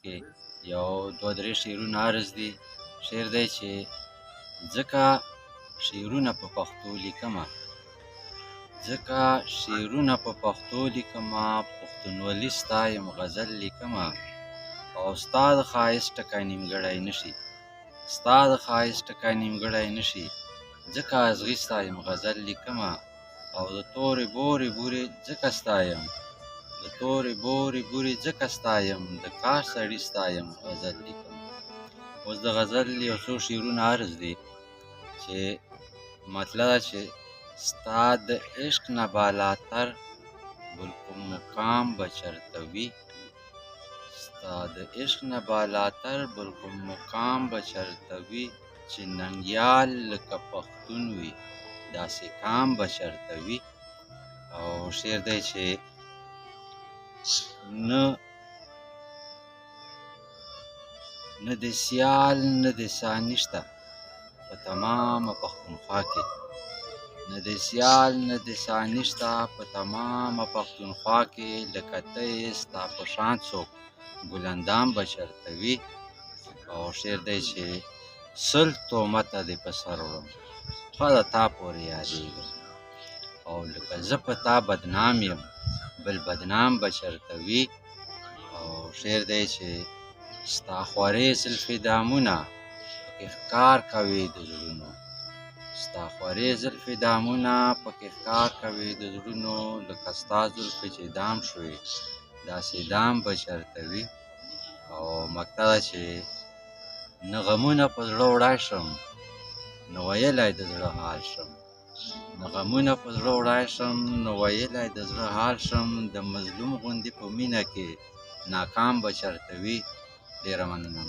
کې یو دوه درې شعرونه عرض دي. شعر دی چې ځکه شعرونه په پښتو لیکمه، ځکه شعرونه په پښتو لیکمه، پښتونولي ستایم غزل لیکمه، او ستا د ښایست ټکی نیمګړی نشي، ستا د ښایست ټکی نیمګړی نشي، ځکه ازغي ستایم غزل لیکمه، او د تورې بورې بورې ځکه ستایم، د تورې بورې بورې ځکه ستایم، د کار سړي ستایم غزل لیکم. اوس د غزل یو څو شعرونه عرض دي چې مطلب ده چې ستا د عشق نه بالاتر بل کوم مقام به چرته وي، ستا د عشق نه بالاتر بل کوم مقام به چرته وي، چې ننګیال لکه پښتون وي داسې کام به چرته وي. او شعر دی چې نه د سیال نه د ثاني شته په تمامه پښتونخوا کې، نه د سیال نه د ثاني شته په تمامه پښتونخوا کې، لکه ته یې ستا په شان څوک ګلندام به چرته وي. او شعر دی چې سل تهمته دې په سر وړم خوا د تا پورې یادېږم، او لکه زه په تا بدنام یم بل بدنام به چرته وي. او شعر دی چې ستا خوارې زلفې دامونه پکې ښکار کوي د زړونو، ستا خوارې زلفې دامونه پکې ښکار کوي د زړونو، لکه ستا زلفې چې دام شوې داسې دام به چرته وي. او مقطع ده چې نه غمونه په زړه وړی شم نه ویلی د زړه حال شم، نه غمونه په زړه وړی شم نه ویلی د زړه حال شم، د مظلوم غوندې په مینه کې ناکام به چرته وي. ډېره مننه.